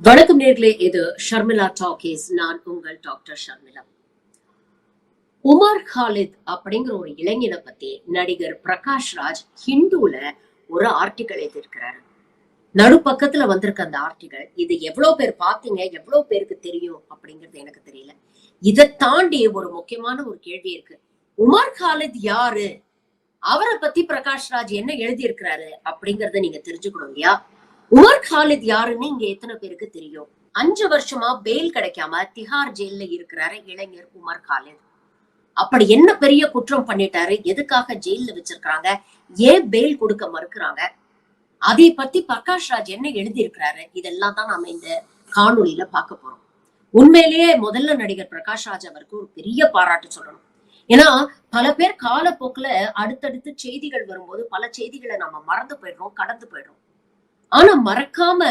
வணக்கம் நேர்களே, இது ஷர்மிளா டாக்கீஸ். நான் உங்கள் டாக்டர் ஷர்மிளா. உமர் காலித் அப்படிங்கிற ஒரு இளைஞனை பத்தி நடிகர் பிரகாஷ் ராஜ் ஹிந்துல ஒரு ஆர்டிக்கல் எழுதியிருக்கிறாரு. நடுப்பக்கத்துல வந்திருக்க அந்த ஆர்டிக்கல், இது எவ்வளவு பேர் பாத்தீங்க, எவ்வளவு பேருக்கு தெரியும் அப்படிங்கிறது எனக்கு தெரியல. இதை தாண்டி ஒரு முக்கியமான ஒரு கேள்வி இருக்கு. உமர் காலித் யாரு, அவரை பத்தி பிரகாஷ் ராஜ் என்ன எழுதியிருக்கிறாரு அப்படிங்கறத நீங்க தெரிஞ்சுக்கணும் இல்லையா? உமர் காலித் யாருன்னு இங்க எத்தனை பேருக்கு தெரியும்? 5 வருஷமா பெயில் கிடைக்காம திஹார் ஜெயில இருக்கிறாரு இளைஞர் உமர் காலித். அப்படி என்ன பெரிய குற்றம் பண்ணிட்டாரு? எதுக்காக ஜெயில வச்சிருக்காங்க? ஏன் பெயில் கொடுக்க மறுக்கிறாங்க? அதை பத்தி பிரகாஷ் ராஜ் என்ன எழுதி இருக்கிறாரு? இதெல்லாம் தான் நாம இந்த காணொலியில பார்க்க போறோம். உண்மையிலேயே முதல்ல நடிகர் பிரகாஷ் ராஜ் அவருக்கு ஒரு பெரிய பாராட்டு சொல்லணும். ஏன்னா பல பேர் காலப்போக்குல அடுத்தடுத்து செய்திகள் வரும்போது பல செய்திகளை நம்ம மறந்து போயிடுறோம், கடந்து போயிடுறோம். ஆனா மறக்காம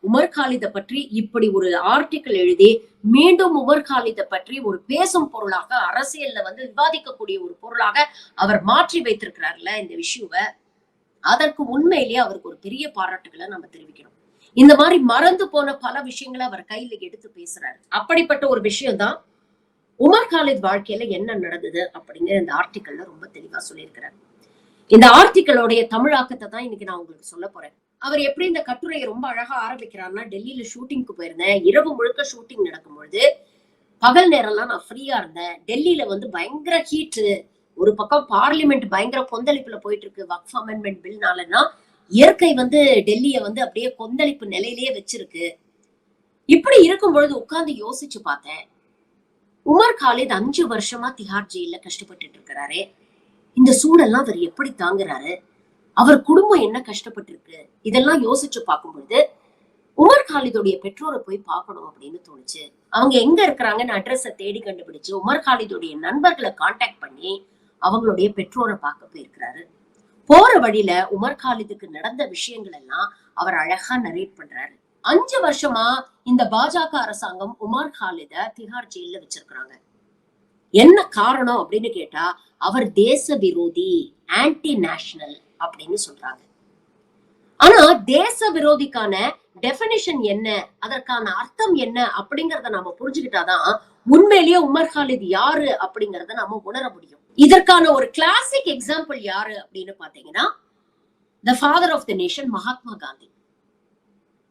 உமர் காலித பற்றி இப்படி ஒரு ஆர்டிக்கிள் எழுதி மீண்டும் உமர் காலித பற்றி ஒரு பேசும் பொருளாக, அரசியல்ல விவாதிக்கக்கூடிய ஒரு பொருளாக அவர் மாற்றி வைத்திருக்கிறார்ல இந்த விஷயவை, அதற்கு உண்மையிலேயே அவருக்கு ஒரு பெரிய பாராட்டுகளை நம்ம தெரிவிக்கணும். இந்த மாதிரி மறந்து போன பல விஷயங்களை அவர் கையில எடுத்து பேசுறாரு. அப்படிப்பட்ட ஒரு விஷயம் தான் உமர் காலித் வாழ்க்கையில என்ன நடந்தது அப்படிங்கிற இந்த ஆர்டிக்கல்ல ரொம்ப தெளிவா சொல்லியிருக்கிறார். இந்த ஆர்டிக்கலோடைய தமிழாக்கத்தை தான் இன்னைக்கு நான் உங்களுக்கு சொல்ல போறேன். அவர் எப்படி இந்த கட்டுரையை ரொம்ப அழகா ஆரம்பிக்கிறார்னா, டெல்லியில ஷூட்டிங்க்கு போயிருந்தேன். இரவு முழுக்க ஷூட்டிங் நடக்கும் பொழுது பகல் நேரம்லாம் நான் ஃப்ரீயா இருந்தேன். டெல்லியில பயங்கர ஹீட்டு. ஒரு பக்கம் பார்லிமெண்ட் பயங்கர கொந்தளிப்புல போயிட்டு இருக்கு. வக்ஃப் அமெண்ட்மெண்ட் பில்னாலன்னா இயற்கை டெல்லிய அப்படியே கொந்தளிப்பு நிலையிலேயே வச்சிருக்கு. இப்படி இருக்கும் பொழுது உட்கார்ந்து யோசிச்சு பார்த்தேன். உமர் காலித் 5 வருஷமா திஹார் ஜெயில கஷ்டப்பட்டுட்டு இருக்கிறாரே, இந்த சூழல்லாம் அவர் எப்படி தாங்குறாரு? அவர் குடும்பம் என்ன கஷ்டப்பட்டு இருக்கு? இதெல்லாம் யோசிச்சு பார்க்கும்பொழுது உமர் காலிதுடைய பெற்றோரை போய் பார்க்கணும் அப்படின்னு தோணுச்சு. அவங்க எங்க இருக்கிறாங்கன்னு அட்ரஸை தேடி கண்டுபிடிச்சு உமர் காலிதுடைய நண்பர்களை கான்டாக்ட் பண்ணி அவங்களுடைய பெற்றோரை பார்க்க போயிருக்கிறாரு. போற வழியில உமர் காலிதுக்கு நடந்த விஷயங்கள் எல்லாம் அவர் அழகா நரேட் பண்றாரு. 5 வருஷமா இந்த பாஜக அரசாங்கம் உமர் காலித திஹார் ஜெயில வச்சிருக்கிறாங்க. என்ன காரணம் அப்படின்னு கேட்டா, அவர் தேச விரோதி, ஆன்டி நேஷனல் அப்படின்னு சொல்றாங்க. ஆனா தேச விரோதிக்கான டெபினிஷன் என்ன, அதற்கான அர்த்தம் என்ன அப்படிங்கறத நாம புரிஞ்சுக்கிட்டாதான் உண்மையிலேயே உமர் காலித் யாரு அப்படிங்கறத நாம உணர முடியும். இதற்கான ஒரு கிளாசிக் எக்ஸாம்பிள் யாரு அப்படின்னு பாத்தீங்கன்னா, the father of the nation Mahatma Gandhi.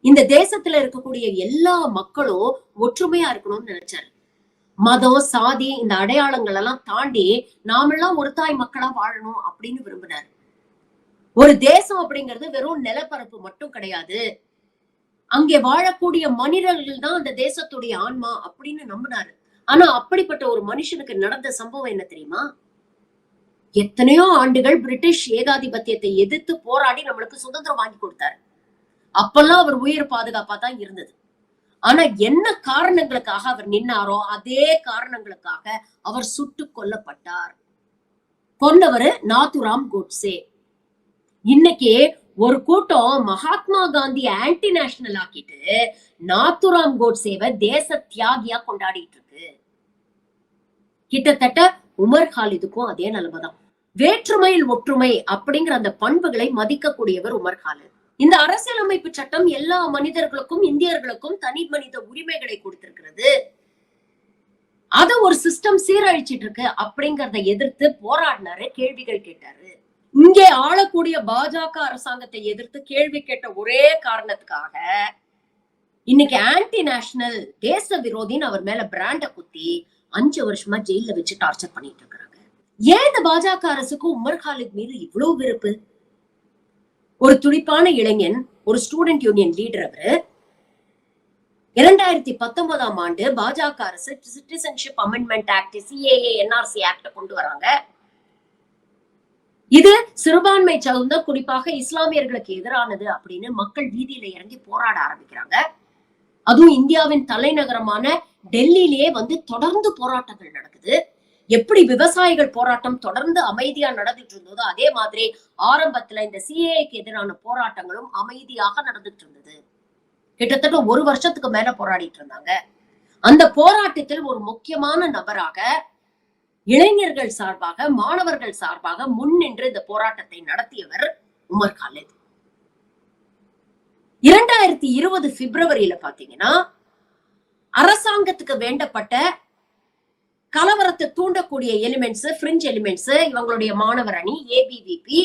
இந்த தேசத்துல இருக்கக்கூடிய எல்லா மக்களும் ஒற்றுமையா இருக்கணும்னு நினைச்சாரு. மதம், சாதி, இந்த அடையாளங்கள் எல்லாம் தாண்டி நாமெல்லாம் ஒரு தாய் மக்களா வாழணும் அப்படின்னு விரும்பினாரு. ஒரு தேசம் அப்படிங்கிறது வெறும் நிலப்பரப்பு மட்டும் கிடையாது, அங்கே வாழக்கூடிய மனிதர்கள் தான் அந்த தேசத்துடைய ஆன்மா அப்படின்னு நம்பினாரு. ஆனா அப்படிப்பட்ட ஒரு மனுஷனுக்கு நடந்த சம்பவம் என்ன தெரியுமா? எத்தனையோ ஆண்டுகள் பிரிட்டிஷ் ஏகாதிபத்தியத்தை எதிர்த்து போராடி நம்மளுக்கு சுதந்திரம் வாங்கி கொடுத்தாரு. அப்பெல்லாம் அவர் உயிர் பாதுகாப்பா தான் இருந்தது. ஆனா என்ன காரணங்களுக்காக அவர் நின்னாரோ அதே காரணங்களுக்காக அவர் சுட்டு கொல்லப்பட்டார். கொன்னவர் நாத்துராம் கோட்சே. இன்னைக்கு ஒரு கூட்டம் மகாத்மா காந்தி ஆன்டி நேஷனல் ஆக்கிட்டு நாத்துராம் கோட்சேவை தேச தியாகியா கொண்டாடிட்டு இருக்கு. கிட்டத்தட்ட உமர் காலிதுக்கும் அதே நிலைமைதான். வேற்றுமையில் ஒற்றுமை அப்படிங்கிற அந்த பண்புகளை மதிக்கக்கூடியவர் உமர் காலித். இந்த அரசியலமைப்பு சட்டம் எல்லா மனிதர்களுக்கும், இந்தியர்களுக்கும் தனி மனித உரிமைகளை கொடுத்திருக்கிறது. அத ஒரு சிஸ்டம் சீரழிச்சிட்டு இருக்கு அப்படிங்கறத எதிர்த்து போராடினாரு, கேள்விகள் கேட்டாரு. இங்கே ஆளக்கூடிய பாஜக அரசாங்கத்தை எதிர்த்து கேள்வி கேட்ட ஒரே காரணத்துக்காக இன்னைக்கு ஆன்டி நேஷனல், தேச விரோதின்னு அவர் மேல பிராண்ட குத்தி 5 வருஷமா ஜெயில வச்சு டார்ச்சர் பண்ணிட்டு இருக்காங்க. ஏன் இந்த பாஜக அரசுக்கு உமர் காலித் மீது இவ்வளவு வெறுப்பு? ஒரு துடிப்பான இளைஞன், ஒரு ஸ்டூடெண்ட் யூனியன் லீடர். அவரு 2019ஆம் ஆண்டு பாஜக அரசு citizenship amendment act, CAA, NRC act கொண்டு வராங்க. இது சிறுபான்மை சார்ந்த, குறிப்பாக இஸ்லாமியர்களுக்கு எதிரானது அப்படின்னு மக்கள் வீதியில இறங்கி போராட ஆரம்பிக்கிறாங்க. அதுவும் இந்தியாவின் தலைநகரமான டெல்லியிலேயே தொடர்ந்து போராட்டங்கள் நடக்குது. எப்படி விவசாயிகள் போராட்டம் தொடர்ந்து அமைதியா நடந்துட்டு இருந்ததோ அதே மாதிரி ஆரம்பத்துல இந்த சிஏஏக்கு எதிரான போராட்டங்களும் அமைதியாக நடந்துட்டு இருந்தது. கிட்டத்தட்ட 1 வருஷத்துக்கு மேல போராடிட்டு இருந்தாங்க. அந்த போராட்டத்தில் ஒரு முக்கியமான நபராக இளைஞர்கள் சார்பாக, மாணவர்கள் சார்பாக முன்னின்று இந்த போராட்டத்தை நடத்தியவர் உமர் காலித். 2020 பிப்ரவரியில பாத்தீங்கன்னா அரசாங்கத்துக்கு வேண்டப்பட்ட கலவரத்தை தூண்டக்கூடிய எலிமெண்ட்ஸ், பிரிஞ்ச் எலிமெண்ட்ஸ், இவங்களுடைய மாணவர் அணி, ஏபிவிபி,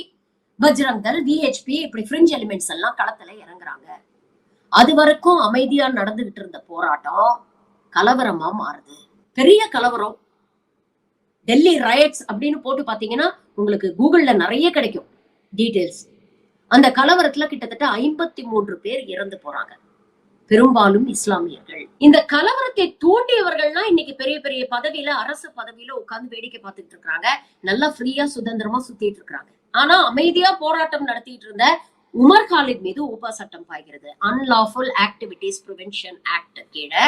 பஜ்ரங் தள், விஹெச்பி, இப்படி பிரிஞ்ச் எலிமெண்ட்ஸ் எல்லாம் களத்துல இறங்குறாங்க. அது வரைக்கும் அமைதியா நடந்துகிட்டு இருந்த போராட்டம் கலவரமா மாறுது. பெரிய கலவரம். டெல்லி ரயட்ஸ் அப்படின்னு போட்டு பாத்தீங்கன்னா உங்களுக்கு கூகுள்ல நிறைய கிடைக்கும் டீடைல்ஸ். அந்த கலவரத்துல கிட்டத்தட்ட 53 பேர் இறந்து போறாங்க, பெரும்பாலும் இஸ்லாமியர்கள். இந்த கலவரத்தை தூண்டியவர்கள்னா இன்னைக்கு பெரிய பெரிய பதவியில, அரசு பதவியில உட்கார்ந்து வேடிக்கை பார்த்துட்டு இருக்காங்க, நல்லா ஃப்ரீயா சுதந்திரமா சுத்திட்டு இருக்காங்க. ஆனா அமைதியா போராட்டம் நடத்திட்டு இருந்த உமர் காலித் மீது ஊபா சட்டம் பாய்கிறது. அன்லாஃபுல் ஆக்டிவிட்டிஸ் பிரிவென்ஷன் ஆக்ட் கீழே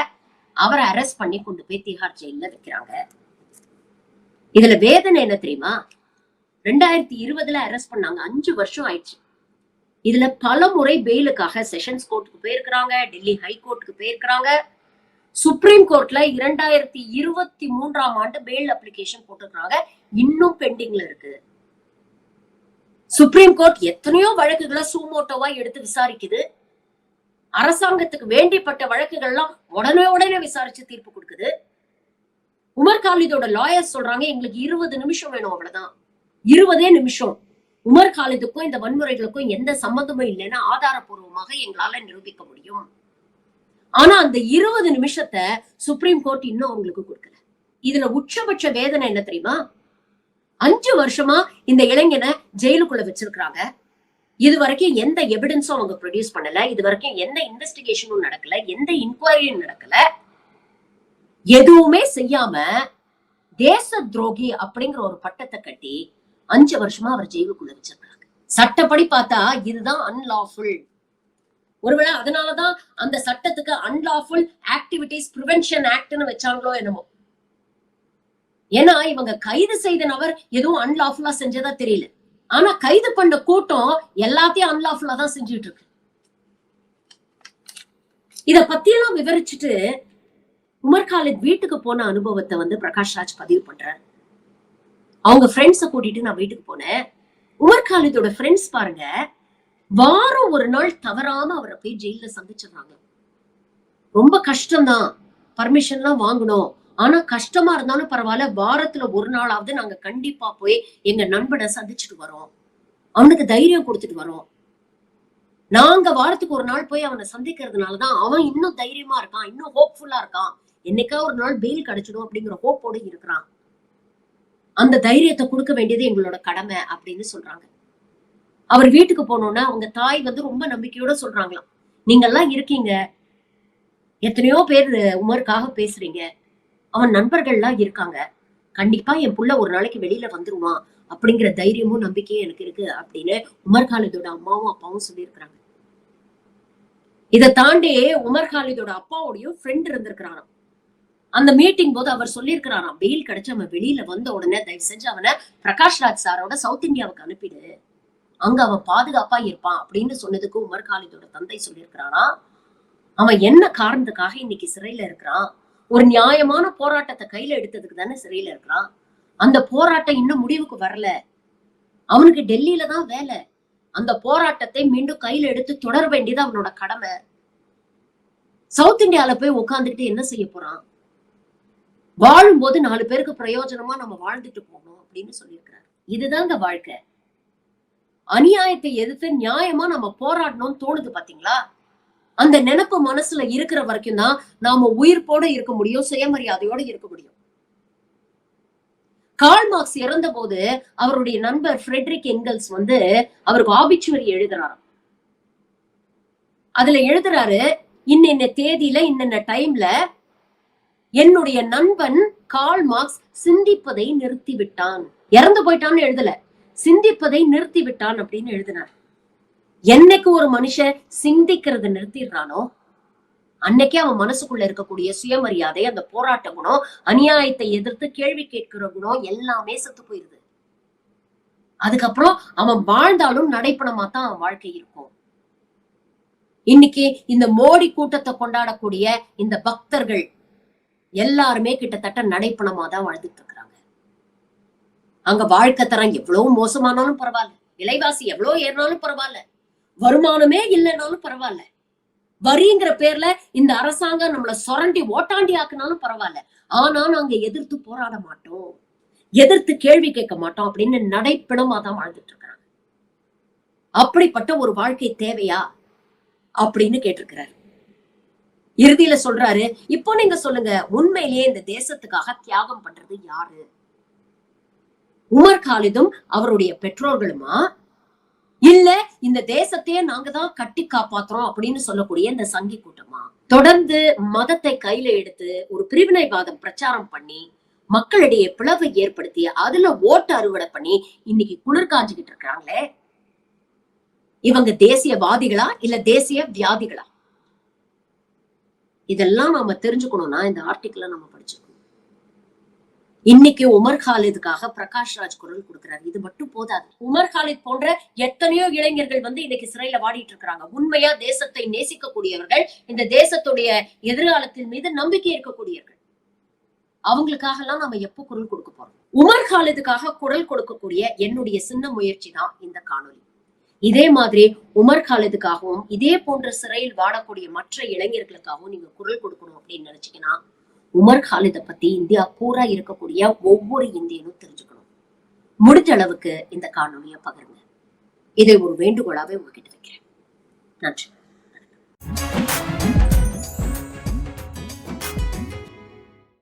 அவரை அரெஸ்ட் பண்ணி கொண்டு போய் திஹார் ஜெயில வைக்கிறாங்க. இதுல வேதனை என்ன தெரியுமா? 2020 அரெஸ்ட் பண்ணாங்க, 5 வருஷம் ஆயிடுச்சு. இதுல பல முறை பெயிலுக்காக செஷன்ஸ் கோர்ட்டுக்கு போயிருக்கிறாங்க, டெல்லி ஹை கோர்ட்டுக்கு போயிருக்கிறாங்க. சுப்ரீம் கோர்ட்ல 2023ஆம் ஆண்டு பெயில் அப்ளிகேஷன் போட்டிருக்காங்க, இன்னும் பெண்டிங்ல இருக்கு. சுப்ரீம் கோர்ட் எத்தனையோ வழக்குகளை சூமோட்டோவா எடுத்து விசாரிக்குது. அரசாங்கத்துக்கு வேண்டிப்பட்ட வழக்குகள்லாம் உடனே விசாரிச்சு தீர்ப்பு கொடுக்குது. உமர் காலிதோட லாயர்ஸ் சொல்றாங்க, எங்களுக்கு 20 நிமிஷம் வேணும், அவ்வளவுதான். 20 நிமிஷம். உமர் காலிதுக்கும் இந்த வன்முறைகளுக்கும் எந்த சம்பந்தமும் இல்லைன்னு ஆதாரப்பூர்வமாக எங்களால நிரூபிக்க முடியும். ஆனா அந்த 20 நிமிஷத்தை சுப்ரீம் கோர்ட் இன்னும் அவங்களுக்கு கொடுக்கல. இதுல உச்சபட்ச வேதனை என்ன தெரியுமா? 5 வருஷமா இந்த இளைஞனை ஜெயிலுக்குள்ள வச்சிருக்காங்க. இது வரைக்கும் எந்த எவிடன்ஸும் அவங்க ப்ரொடியூஸ் பண்ணல. இது வரைக்கும் எந்த இன்வெஸ்டிகேஷனும் நடக்கல, எந்த இன்கொயரியும் நடக்கல. எதுவுமே செய்யாம தேச துரோகி அப்படிங்கிற ஒரு பட்டத்தை கட்டி 5 வருஷமா அவர் ஜெயிலுக்குள்ள வச்சிருக்காங்க. சட்டப்படி பார்த்தா இதுதான் அன்லாஃபுல். ஒருவேளை அதனாலதான் அந்த சட்டத்துக்கு அன்லாஃபுல் ஆக்டிவிட்டிஸ் பிரிவென்ஷன் ஆக்ட்னு வச்சாங்களோ என்னமோ. ஏன்னா இவங்க கைது செய்த நபர் எதுவும் அன்லாஃபுல்லா செஞ்சதா தெரியல. ஆனா கைது பண்ண கூட்டம் எல்லாத்தையும் அன்லாஃபுல்லா தான் செஞ்சுட்டு இருக்கு. இத பத்தியெல்லாம் விவரிச்சுட்டு உமர் காலித் வீட்டுக்கு போன அனுபவத்தை பிரகாஷ் ராஜ் பதிவு பண்றாரு. அவங்க ஃப்ரெண்ட்ஸ கூட்டிட்டு நான் வீட்டுக்கு போனேன். உமர் காலிதோட ஃப்ரெண்ட்ஸ் பாருங்க, வாரம் ஒரு நாள் தவறாம அவரை போய் ஜெயில சந்திச்சிடுறாங்க. ரொம்ப கஷ்டம்தான், பர்மிஷன்லாம் வாங்கணும். ஆனா கஷ்டமா இருந்தாலும் பரவாயில்ல, வாரத்துல ஒரு நாளாவது நாங்க கண்டிப்பா போய் எங்க நண்பனை சந்திச்சுட்டு வரோம், அவனுக்கு தைரியம் கொடுத்துட்டு வரோம். நாங்க வாரத்துக்கு ஒரு நாள் போய் அவனை சந்திக்கிறதுனாலதான் அவன் இன்னும் தைரியமா இருக்கான், இன்னும் ஹோப்ஃபுல்லா இருக்கான். என்னைக்கா ஒரு நாள் பெயில் கிடைச்சிடும் அப்படிங்கிற ஹோப்போட இருக்கிறான். அந்த தைரியத்தை கொடுக்க வேண்டியது எங்களோட கடமை அப்படின்னு சொல்றாங்க. அவர் வீட்டுக்கு போனோம்னா அவங்க தாய் ரொம்ப நம்பிக்கையோட சொல்றாங்களாம், நீங்க எல்லாம் இருக்கீங்க, எத்தனையோ பேர் உமருக்காக பேசுறீங்க, அவன் நண்பர்கள்லாம் இருக்காங்க, கண்டிப்பா என் புள்ள ஒரு நாளைக்கு வெளியில வந்துருவான் அப்படிங்கிற தைரியமும் நம்பிக்கையும் எனக்கு இருக்கு அப்படின்னு உமர் காலிதோட அம்மாவும் அப்பாவும் சொல்லியிருக்கிறாங்க. இதை தாண்டி உமர் காலிதோட அப்பாவோடையும் ஃப்ரெண்ட் இருந்திருக்கிறாராம். அந்த மீட்டிங் போது அவர் சொல்லியிருக்கிறாராம், பெயில் கிடைச்சு அவன் வெளியில வந்த உடனே தயவு செஞ்சு அவனை பிரகாஷ் ராஜ் சாரோட சவுத் இந்தியாவுக்கு அனுப்பிடு, அங்க அவன் பாதுகாப்பா இருப்பான் அப்படின்னு சொன்னதுக்கு உமர் காலிதோட தந்தை சொல்லியிருக்கிறாராம், அவன் என்ன காரணத்துக்காக இன்னைக்கு சிறையில இருக்கிறான், ஒரு நியாயமான போராட்டத்தை கையில எடுத்ததுக்கு தானே சிறையில இருக்கிறான். அந்த போராட்டம் இன்னும் முடிவுக்கு வரல, அவனுக்கு டெல்லியில தான் வேலை. அந்த போராட்டத்தை மீண்டும் கையில எடுத்து தொடர வேண்டியது அவனோட கடமை. சவுத் இந்தியால போய் உட்கார்ந்துட்டு என்ன செய்ய போறான்? வாழும்போது 4 பேருக்கு பிரயோஜனமா நம்ம வாழ்ந்துட்டு போகணும் அப்படின்னு சொல்லியிருக்கிறார். இதுதாங்க வாழ்க்கை. அநியாயத்தை எதிர்த்து நியாயமா நம்ம போராடணும்னு தோணுது பாத்தீங்களா? அந்த நினைப்பு மனசுல இருக்கிற வரைக்கும் தான் நாம உயிர்ப்போட இருக்க முடியும், சுயமரியாதையோட இருக்க முடியும். கார்ல் மார்க்ஸ் இறந்த போது அவருடைய நண்பர் ஃப்ரெட்ரிக் எங்கல்ஸ் அவருக்கு ஆபிச்சுவரி எழுதுறாராம். அதுல எழுதுறாரு, இன்னென்ன தேதியில இன்னென்ன டைம்ல என்னுடைய நண்பன் கார்ல் மார்க்ஸ் சிந்திப்பதை நிறுத்தி விட்டான். இறந்து போயிட்டான்னு எழுதல, சிந்திப்பதை நிறுத்தி விட்டான் அப்படின்னு எழுதினார். என்னைக்கு ஒரு மனுஷன் சிந்திக்கிறத நிறுத்திடுறானோ அன்னைக்கே அவன் மனசுக்குள்ள இருக்கக்கூடிய சுயமரியாதை, அந்த போராட்ட குணம், அநியாயத்தை எதிர்த்து கேள்வி கேட்கிற குணம் எல்லாமே செத்து போயிருது. அதுக்கப்புறம் அவன் வாழ்ந்தாலும் நடைப்பணமா தான் அவன் வாழ்க்கை இருக்கும். இன்னைக்கு இந்த மோடி கூட்டத்தை கொண்டாடக்கூடிய இந்த பக்தர்கள் எல்லாருமே கிட்டத்தட்ட நடைப்பணமா தான் வாழ்ந்துட்டு இருக்கிறாங்க. அங்க வாழ்க்கை தரம் எவ்வளவு மோசமானாலும் பரவாயில்ல, விலைவாசி எவ்வளவு ஏறினாலும் பரவாயில்ல, வருமானமே இல்லைனாலும் பரவாயில்ல, வரிங்கிற பேர்ல இந்த அரசாங்கம் நம்மள சொரண்டி ஓட்டாண்டி ஆக்குனாலும் பரவாயில்ல, ஆனா நாங்க எதிர்த்து போராட மாட்டோம், எதிர்த்து கேள்வி கேட்க மாட்டோம் அப்படின்னு நடைப்பிணமா தான் வாழ்ந்துட்டு இருக்கிறாங்க. அப்படிப்பட்ட ஒரு வாழ்க்கை தேவையா அப்படின்னு கேட்டிருக்கிறாரு. இறுதியில சொல்றாரு, இப்போ நீங்க சொல்லுங்க, உண்மையிலேயே இந்த தேசத்துக்காக தியாகம் பண்றது யாரு? உமர் காலிதும் அவருடைய பெற்றோர்களுமா, இல்ல இந்த தேசத்தையே நாங்க தான் கட்டி காப்பாத்துறோம் அப்படின்னு சொல்லக்கூடிய இந்த சங்கி கூட்டமா? தொடர்ந்து மதத்தை கையில எடுத்து ஒரு பிரிவினைவாதம் பிரச்சாரம் பண்ணி மக்களிடையே பிளவை ஏற்படுத்தி அதுல ஓட்டு அறுவடை பண்ணி இன்னைக்கு குளிர் காஞ்சுகிட்டு இருக்காங்களே, இவங்க தேசியவாதிகளா இல்ல தேசிய வியாதிகளா? இதெல்லாம் நாம தெரிஞ்சுக்கணும்னா இந்த ஆர்டிக்கிள நம்ம படிச்சுக்கணும். இன்னைக்கு உமர் காலிதுக்காக பிரகாஷ் ராஜ் குரல் கொடுக்கிறாரு. இது மட்டும் போதாது. உமர் காலித் போன்ற எத்தனையோ இளைஞர்கள் இன்னைக்கு சிறையில வாடிட்டு இருக்காங்க. உண்மையா தேசத்தை நேசிக்கக்கூடியவர்கள், இந்த தேசத்துடைய எதிர்காலத்தின் மீது நம்பிக்கை இருக்கக்கூடியவர்கள். அவங்களுக்காக எல்லாம் நம்ம எப்போ குரல் கொடுக்க போறோம்? உமர் காலிதுக்காக குரல் கொடுக்கக்கூடிய என்னுடைய சின்ன முயற்சி தான் இந்த காணொலி. இதே மாதிரி உமர் காலிதுக்காகவும் இதே போன்ற சிறையில் வாடக்கூடிய மற்ற இளைஞர்களுக்காகவும் நீங்க குரல் கொடுக்கணும் அப்படின்னு நினைச்சீங்கன்னா, உமர் காலிதை பத்தி இந்தியா பூரா இருக்கக்கூடிய ஒவ்வொரு இந்தியனும் தெரிஞ்சுக்கணும். முடிஞ்ச அளவுக்கு இந்த காணொலியை பகிருங்க. இதை ஒரு வேண்டுகோளாவே உங்ககிட்ட வைக்கிறேன். நன்றி.